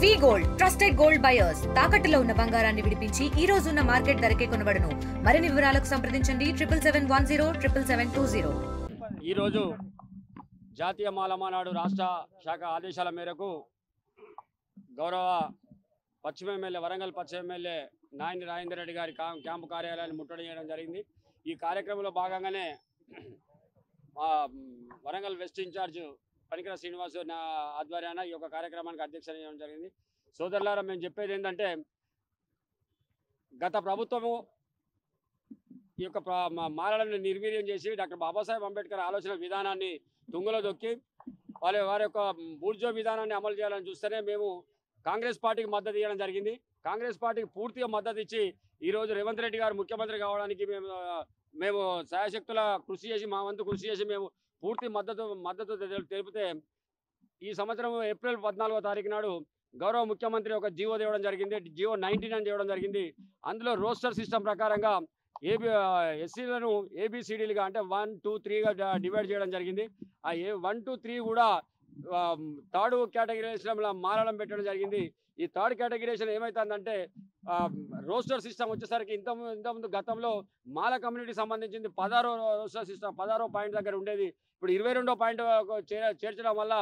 వి gold trusted gold buyers తాకట్టులో ఉన్న బంగారాన్ని విడిపించి ఈ రోజు ఉన్న మార్కెట్ ధరకే కొనబడును. మరిన్ని వివరాలకు సంప్రదించండి 7710772020. ఈ రోజు జాతీయ మాలమానాడు రాష్ట్ర శాఖ ఆదేశాల మేరకు గౌరవ పశ్చిమ ఎమ్మెల్యే వరంగల్ పశ్చిమ ఎమ్మెల్యే నాయని రాజేందర్ రెడ్డి గారి క్యాంపు కార్యాలయాన్ని ముట్టడి చేయడం జరిగింది. ఈ కార్యక్రమంలో భాగంగానే వరంగల్ వెస్ట్ ఇన్ఛార్జ్ పనికర శ్రీనివాస్ ఆధ్వర్యాన ఈ యొక్క కార్యక్రమానికి అధ్యక్షత చేయడం జరిగింది. సోదరులారా, మేము చెప్పేది ఏంటంటే, గత ప్రభుత్వము ఈ యొక్క మాలలను నిర్వీర్యం చేసి డాక్టర్ బాబాసాహెబ్ అంబేద్కర్ ఆలోచన విధానాన్ని తుంగలో దొక్కి వారి యొక్క బూర్జో విధానాన్ని అమలు చేయాలని చూస్తేనే మేము కాంగ్రెస్ పార్టీకి మద్దతు ఇవ్వడం జరిగింది. కాంగ్రెస్ పార్టీకి పూర్తిగా మద్దతు ఇచ్చి ఈరోజు రేవంత్ రెడ్డి గారు ముఖ్యమంత్రి కావడానికి మేము శాయశక్తుల కృషి చేసి, మా వంతు కృషి చేసి మేము పూర్తి మద్దతు తెలిపితే, ఈ సంవత్సరం ఏప్రిల్ 14వ తారీఖు నాడు గౌరవ ముఖ్యమంత్రి ఒక జీవో తేవడం జరిగింది. జీవో 19 అని తేవడం జరిగింది. అందులో రోస్టర్ సిస్టమ్ ప్రకారంగా ఎస్సీలను ఏబిసిడీలుగా అంటే 1, 2, 3గా డివైడ్ చేయడం జరిగింది. ఆ 1, 2, 3 కూడా థర్డ్ కేటగిరీలో మారడం పెట్టడం జరిగింది. ఈ థర్డ్ కేటగిరీషన్ ఏమవుతుందంటే, రోస్టర్ సిస్టమ్ వచ్చేసరికి ఇంతకుముందు గతంలో మాల కమ్యూనిటీ సంబంధించింది 16వ రోస్టర్ సిస్టమ్ 16వ పాయింట్ దగ్గర ఉండేది. ఇప్పుడు 22వ పాయింట్ చేర్చడం వల్ల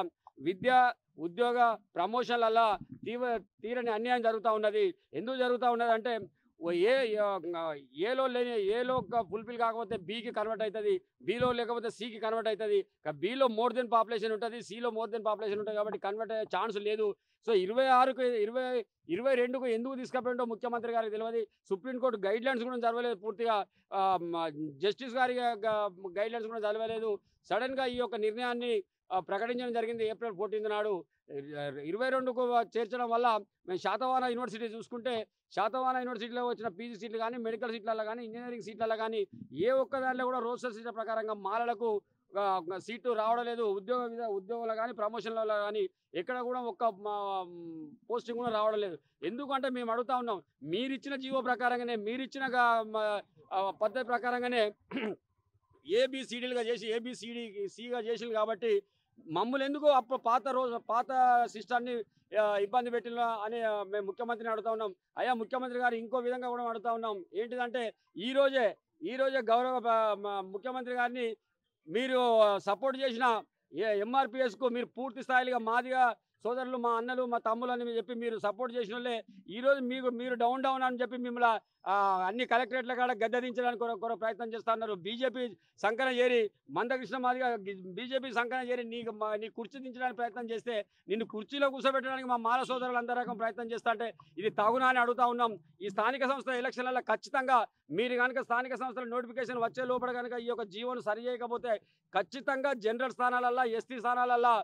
విద్య, ఉద్యోగ, ప్రమోషన్లలో తీరని అన్యాయం జరుగుతూ ఉన్నది. ఎందుకు జరుగుతూ ఉన్నది అంటే, ఏలో ఫుల్ఫిల్ కాకపోతే బీకి కన్వర్ట్ అవుతుంది, బీలో లేకపోతే సికి కన్వర్ట్ అవుతుంది. బీలో మోర్ దెన్ పాపులేషన్ ఉంటుంది, సిలో మోర్ దెన్ పాపులేషన్ ఉంటుంది. కాబట్టి కన్వర్ట్ అయ్యే ఛాన్స్ లేదు. సో 22కు ఎందుకు తీసుకుపోయిండో ముఖ్యమంత్రి గారికి తెలియదు. సుప్రీంకోర్టు గైడ్లైన్స్ కూడా చదవలేదు, పూర్తిగా జస్టిస్ గారి గైడ్లైన్స్ కూడా చదవలేదు. సడన్గా ఈ యొక్క నిర్ణయాన్ని ప్రకటించడం జరిగింది. ఏప్రిల్ 14 నాడు 22కు చేర్చడం వల్ల మేము శాతవాహన యూనివర్సిటీ చూసుకుంటే, శాతవాహన యూనివర్సిటీలో వచ్చిన పీజీ సీట్లు కానీ, మెడికల్ సీట్లలో కానీ, ఇంజనీరింగ్ సీట్లలో కానీ ఏ ఒక్క దాంట్లో కూడా రోస్టర్ సీట్ల ప్రకారంగా మాలలకు సీటు రావడం లేదు. ఉద్యోగాలు కానీ, ప్రమోషన్లలో కానీ ఎక్కడ కూడా ఒక్క పోస్టింగ్ కూడా రావడం లేదు. ఎందుకంటే మేము అడుగుతా ఉన్నాం, మీరిచ్చిన జీవో ప్రకారంగానే, మీరిచ్చిన పద్ధతి ప్రకారంగానే ఏబిసిడీలుగా చేసి ఏబిసిడిసిగా చేసింది. కాబట్టి మమ్మల్ని ఎందుకు పాత సిస్టాన్ని ఇబ్బంది పెట్టిన అని మేము ముఖ్యమంత్రిని అడుగుతా ఉన్నాం. అయ్యా ముఖ్యమంత్రి గారు, ఇంకో విధంగా కూడా అడుగుతా ఉన్నాం. ఏంటిదంటే, ఈరోజే గౌరవ ముఖ్యమంత్రి గారిని మీరు సపోర్ట్ చేసిన ఎంఆర్పిఎస్కు మీరు పూర్తి స్థాయిగా మాదిగా సోదరులు, మా అన్నలు, మా తమ్ములు అని చెప్పి మీరు సపోర్ట్ చేసిన వాళ్ళే ఈరోజు మీరు డౌన్ అని చెప్పి మిమ్మల్ని అన్ని కలెక్టరేట్ల కాడ గద్దెదించడానికి ప్రయత్నం చేస్తా ఉన్నారు. బీజేపీ సంకన చేరి, మందకృష్ణ మాదిగా బీజేపీ సంకన చేరి నీ కుర్చీ దించడానికి ప్రయత్నం చేస్తే, నిన్ను కుర్చీలో కూర్చోబెట్టడానికి మా మాల సోదరులు అందరూ రకం ప్రయత్నం చేస్తా అంటే ఇది తగునా అని అడుగుతా ఉన్నాం. ఈ స్థానిక సంస్థల ఎలక్షన్లలో ఖచ్చితంగా మీరు కనుక స్థానిక సంస్థల నోటిఫికేషన్ వచ్చే లోపల కనుక ఈ యొక్క జీవోను సరి చేయకపోతే ఖచ్చితంగా జనరల్ స్థానాలల్లో, ఎస్టీ స్థానాలల్లో,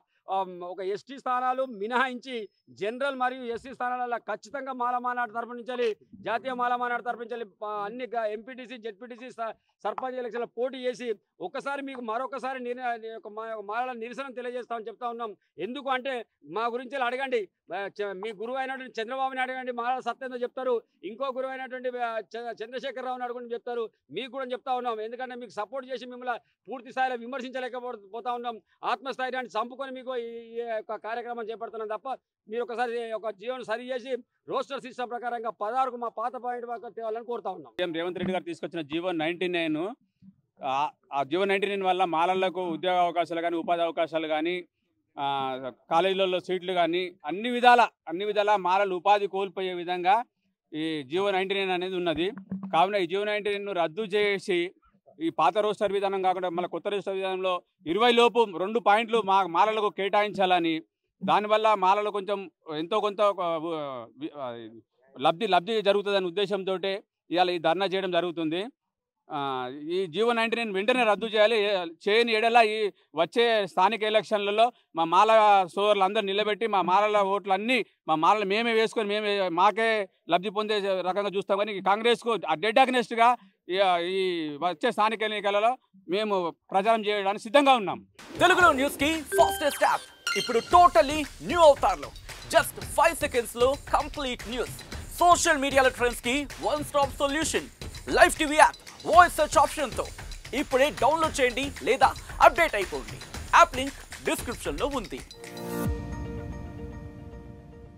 ఒక ఎస్టీ స్థానాలు మినహాయించి జనరల్ మరియు ఎస్సీ స్థానాలలో ఖచ్చితంగా మాలమానాడు తరపు నుంచి, జాతీయ మాలమానాడు తరపు నుంచి అన్ని ఎంపీటీసీ, జెడ్పీటీసీ, సర్పంచ్ ఎలక్షన్లో పోటీ చేసి మీకు మరొకసారి మాలల నిరసన తెలియజేస్తామని చెప్తా ఉన్నాం. ఎందుకు అంటే, మా గురించి అడగండి, మీ గురువు అయినటువంటి చంద్రబాబుని అడగండి, మాలల సత్యంతో చెప్తారు. ఇంకో గురువు అయినటువంటి చంద్రశేఖరరావుని అడుగుని చెప్తారు. మీకు కూడా చెప్తా ఉన్నాం. ఎందుకంటే మీకు సపోర్ట్ చేసి మిమ్మల్ని పూర్తి స్థాయిలో విమర్శించలేకపోతా ఉన్నాం. ఆత్మస్థైర్యాన్ని చంపుకొని మీకు ఈ యొక్క కార్యక్రమం చేపడుతున్నాం తప్ప, మీరు ఒకసారి ఒక జీవోను సరి చేసి రోస్టర్ సిస్టమ్ ప్రకారంగా 16కు మా పాత పాయింట్ తేవాలని కోరుతా ఉన్నాం. రేవంత్ రెడ్డి గారు తీసుకొచ్చిన జీవో 99, ఆ జీవో 99 వల్ల మాలలకు ఉద్యోగ అవకాశాలు కానీ, ఉపాధి అవకాశాలు కానీ, కాలేజీలలో సీట్లు కానీ అన్ని విధాల మాలలు ఉపాధి కోల్పోయే విధంగా ఈ జీవో 99 అనేది ఉన్నది. కావున ఈ జీవో 99ను రద్దు చేసి ఈ పాత రోస్టర్ విధానం కాకుండా మళ్ళీ కొత్త రోస్టర్ విధానంలో 20 లోపు 2 పాయింట్లు మాలలకు కేటాయించాలని, దానివల్ల మాలలు కొంచెం ఎంతో కొంత లబ్ధి జరుగుతుందనే ఉద్దేశంతో ఇవాళ ఈ ధర్నా చేయడం జరుగుతుంది. ఈ జీవో 99 వెంటనే రద్దు చేయాలి. చేయని ఎడల ఈ వచ్చే స్థానిక ఎలక్షన్లలో మా మాల సోదరులందరూ నిలబెట్టి మా మాలల ఓట్లన్నీ మా మాలలు మేమే వేసుకొని మాకే లబ్ధి పొందే రకంగా చూస్తాం. కానీ కాంగ్రెస్కు డెడ్ అగ్నెస్ట్గా ఈ వచ్చే స్థానిక ఎన్నికలలో మేము ప్రచారం చేయడానికి సిద్ధంగా ఉన్నాం. తెలుగులో న్యూస్ కి ఫాస్టెస్ట్ యాప్ ఇప్పుడు టోటల్లీ న్యూ అవతార్లో జస్ట్ 5 సెకండ్స్ లో కంప్లీట్ న్యూస్, సోషల్ మీడియాలో ట్రెండ్స్ కి one stop solution, live TV app, voice search option తో ఇప్పుడే డౌన్లోడ్ చేయండి లేదా అప్డేట్ అయిపోండి. యాప్ లింక్ డిస్క్రిప్షన్ లో ఉంది.